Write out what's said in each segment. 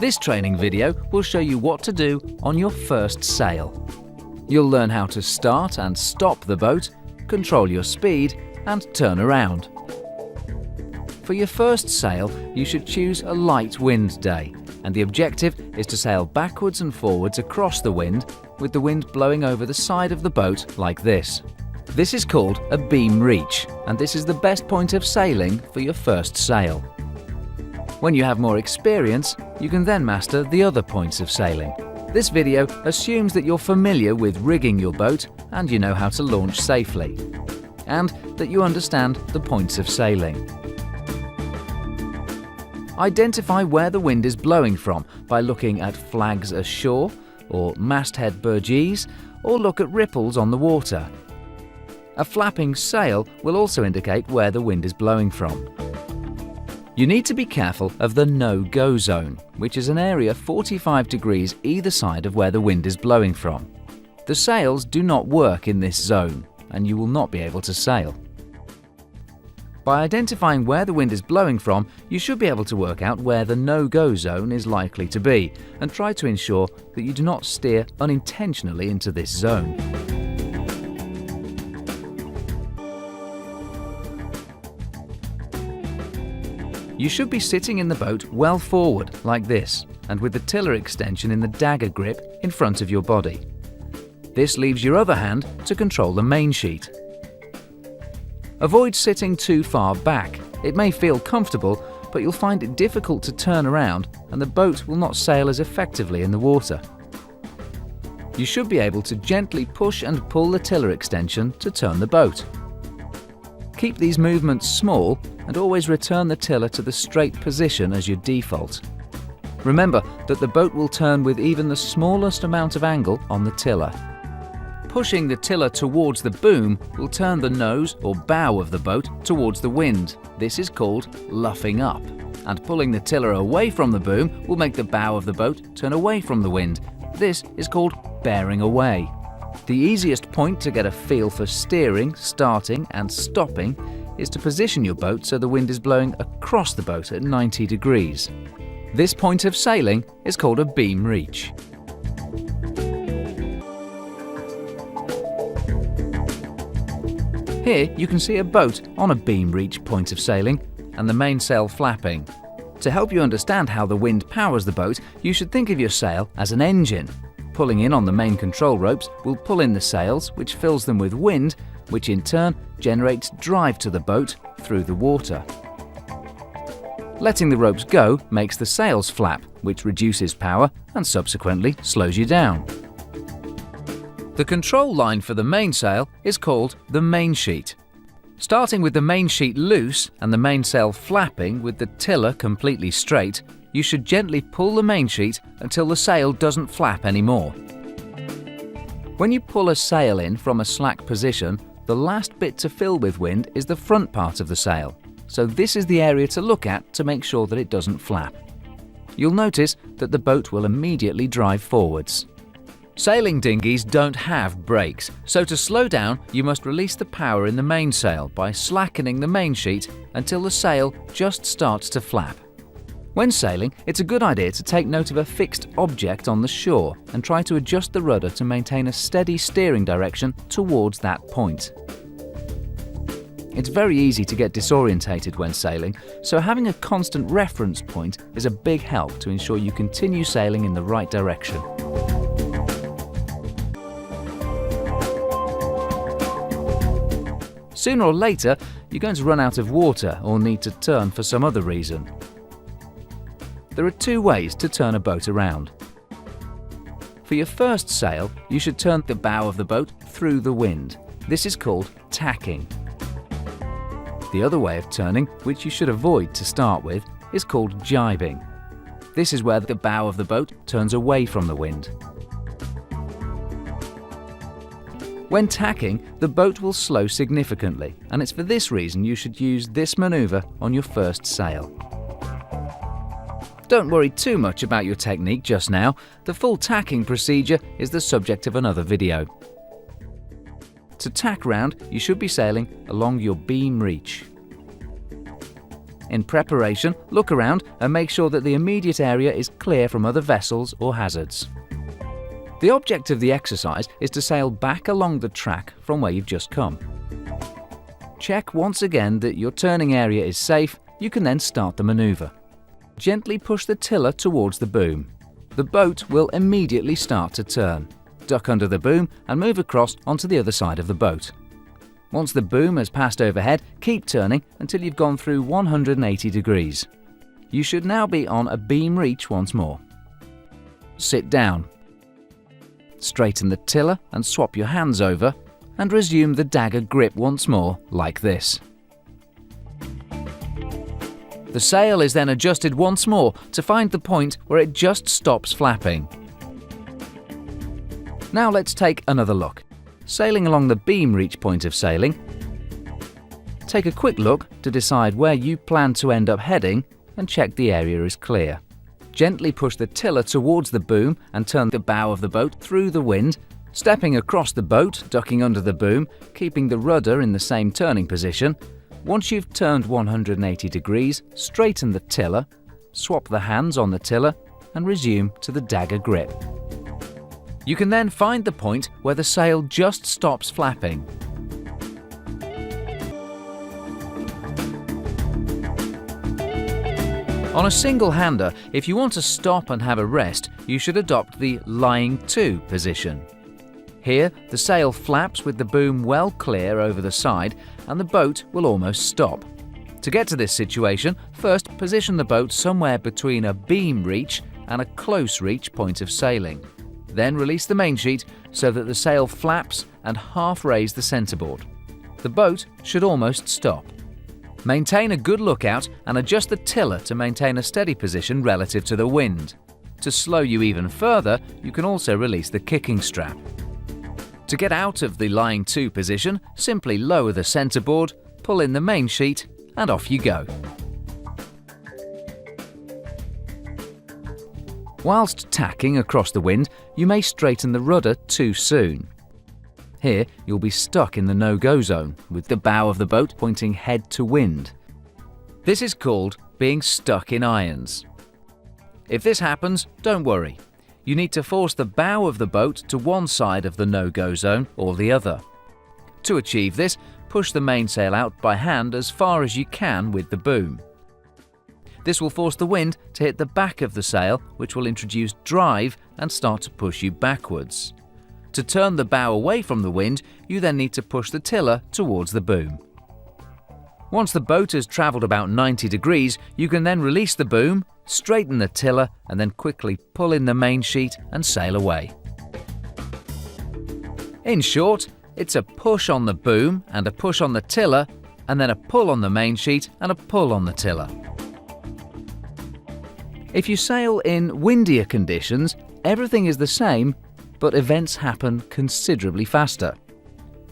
This training video will show you what to do on your first sail. You'll learn how to start and stop the boat, control your speed, and turn around. For your first sail, you should choose a light wind day, and the objective is to sail backwards and forwards across the wind, with the wind blowing over the side of the boat like this. This is called a beam reach, and this is the best point of sailing for your first sail. When you have more experience, you can then master the other points of sailing. This video assumes that you're familiar with rigging your boat and you know how to launch safely, and that you understand the points of sailing. Identify where the wind is blowing from by looking at flags ashore or masthead burgees, or look at ripples on the water. A flapping sail will also indicate where the wind is blowing from. You need to be careful of the no-go zone, which is an area 45 degrees either side of where the wind is blowing from. The sails do not work in this zone, and you will not be able to sail. By identifying where the wind is blowing from, you should be able to work out where the no-go zone is likely to be, and try to ensure that you do not steer unintentionally into this zone. You should be sitting in the boat well forward, like this, and with the tiller extension in the dagger grip in front of your body. This leaves your other hand to control the main sheet. Avoid sitting too far back. It may feel comfortable, but you'll find it difficult to turn around and the boat will not sail as effectively in the water. You should be able to gently push and pull the tiller extension to turn the boat. Keep these movements small and always return the tiller to the straight position as your default. Remember that the boat will turn with even the smallest amount of angle on the tiller. Pushing the tiller towards the boom will turn the nose or bow of the boat towards the wind. This is called luffing up. And pulling the tiller away from the boom will make the bow of the boat turn away from the wind. This is called bearing away. The easiest point to get a feel for steering, starting and stopping is to position your boat so the wind is blowing across the boat at 90 degrees. This point of sailing is called a beam reach. Here you can see a boat on a beam reach point of sailing and the mainsail flapping. To help you understand how the wind powers the boat, you should think of your sail as an engine. Pulling in on the main control ropes will pull in the sails, which fills them with wind, which in turn generates drive to the boat through the water. Letting the ropes go makes the sails flap, which reduces power and subsequently slows you down. The control line for the mainsail is called the main sheet. Starting with the main sheet loose and the mainsail flapping with the tiller completely straight, you should gently pull the main sheet until the sail doesn't flap anymore. When you pull a sail in from a slack position, the last bit to fill with wind is the front part of the sail, so this is the area to look at to make sure that it doesn't flap. You'll notice that the boat will immediately drive forwards. Sailing dinghies don't have brakes, so to slow down you must release the power in the mainsail by slackening the main sheet until the sail just starts to flap. When sailing, it's a good idea to take note of a fixed object on the shore and try to adjust the rudder to maintain a steady steering direction towards that point. It's very easy to get disorientated when sailing, so having a constant reference point is a big help to ensure you continue sailing in the right direction. Sooner or later, you're going to run out of water or need to turn for some other reason. There are two ways to turn a boat around. For your first sail, you should turn the bow of the boat through the wind. This is called tacking. The other way of turning, which you should avoid to start with, is called jibing. This is where the bow of the boat turns away from the wind. When tacking, the boat will slow significantly, and it's for this reason you should use this maneuver on your first sail. Don't worry too much about your technique just now. The full tacking procedure is the subject of another video. To tack round, you should be sailing along your beam reach. In preparation, look around and make sure that the immediate area is clear from other vessels or hazards. The object of the exercise is to sail back along the track from where you've just come. Check once again that your turning area is safe. You can then start the maneuver. Gently push the tiller towards the boom. The boat will immediately start to turn. Duck under the boom and move across onto the other side of the boat. Once the boom has passed overhead, keep turning until you've gone through 180 degrees. You should now be on a beam reach once more. Sit down. Straighten the tiller and swap your hands over, and resume the dagger grip once more, like this. The sail is then adjusted once more to find the point where it just stops flapping. Now let's take another look. Sailing along the beam reach point of sailing, take a quick look to decide where you plan to end up heading and check the area is clear. Gently push the tiller towards the boom and turn the bow of the boat through the wind, stepping across the boat, ducking under the boom, keeping the rudder in the same turning position. Once you've turned 180 degrees, straighten the tiller, swap the hands on the tiller and resume to the dagger grip. You can then find the point where the sail just stops flapping. On a single-hander, if you want to stop and have a rest, you should adopt the lying to position. Here, the sail flaps with the boom well clear over the side and the boat will almost stop. To get to this situation, first position the boat somewhere between a beam reach and a close reach point of sailing. Then release the main sheet so that the sail flaps and half raise the centreboard. The boat should almost stop. Maintain a good lookout and adjust the tiller to maintain a steady position relative to the wind. To slow you even further, you can also release the kicking strap. To get out of the lying to position, simply lower the centreboard, pull in the main sheet, and off you go. Whilst tacking across the wind, you may straighten the rudder too soon. Here, you'll be stuck in the no-go zone, with the bow of the boat pointing head to wind. This is called being stuck in irons. If this happens, don't worry. You need to force the bow of the boat to one side of the no-go zone or the other. To achieve this, push the mainsail out by hand as far as you can with the boom. This will force the wind to hit the back of the sail, which will introduce drive and start to push you backwards. To turn the bow away from the wind, you then need to push the tiller towards the boom. Once the boat has travelled about 90 degrees, you can then release the boom, straighten the tiller and then quickly pull in the main sheet and sail away. In short, it's a push on the boom and a push on the tiller, and then a pull on the main sheet and a pull on the tiller. If you sail in windier conditions, everything is the same, but events happen considerably faster.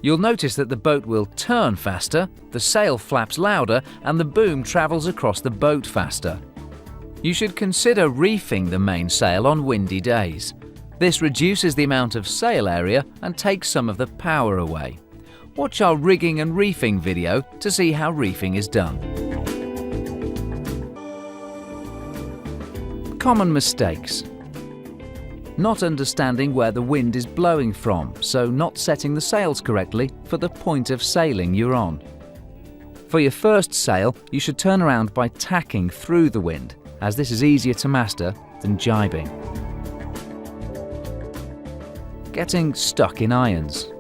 You'll notice that the boat will turn faster, the sail flaps louder, and the boom travels across the boat faster. You should consider reefing the mainsail on windy days. This reduces the amount of sail area and takes some of the power away. Watch our rigging and reefing video to see how reefing is done. Common mistakes. Not understanding where the wind is blowing from, so not setting the sails correctly for the point of sailing you're on. For your first sail, you should turn around by tacking through the wind, as this is easier to master than jibing. Getting stuck in irons.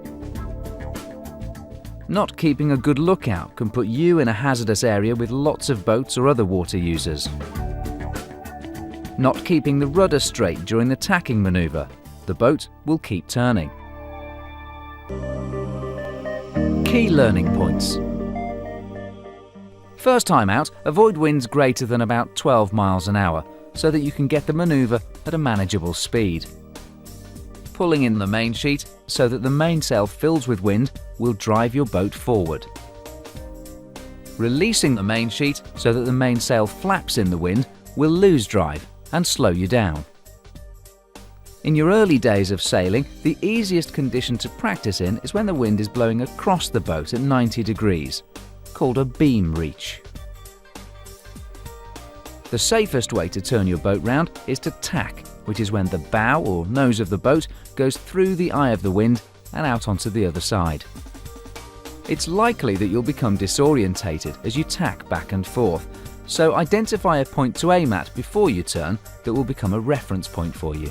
Not keeping a good lookout can put you in a hazardous area with lots of boats or other water users. Not keeping the rudder straight during the tacking maneuver. The boat will keep turning. Key learning points. First time out, avoid winds greater than about 12 miles an hour so that you can get the maneuver at a manageable speed. Pulling in the main sheet so that the mainsail fills with wind will drive your boat forward. Releasing the main sheet so that the mainsail flaps in the wind will lose drive and slow you down. In your early days of sailing, the easiest condition to practice in is when the wind is blowing across the boat at 90 degrees, called a beam reach. The safest way to turn your boat round is to tack, which is when the bow or nose of the boat goes through the eye of the wind and out onto the other side. It's likely that you'll become disorientated as you tack back and forth, so identify a point to aim at before you turn that will become a reference point for you.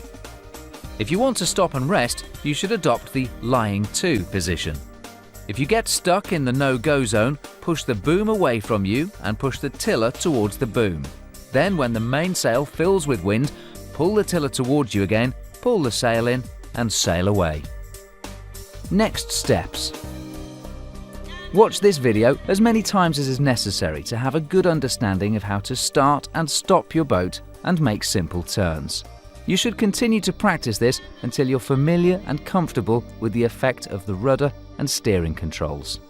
If you want to stop and rest, you should adopt the lying to position. If you get stuck in the no-go zone, push the boom away from you and push the tiller towards the boom. Then when the mainsail fills with wind, pull the tiller towards you again, pull the sail in and sail away. Next steps. Watch this video as many times as is necessary to have a good understanding of how to start and stop your boat and make simple turns. You should continue to practice this until you're familiar and comfortable with the effect of the rudder and steering controls.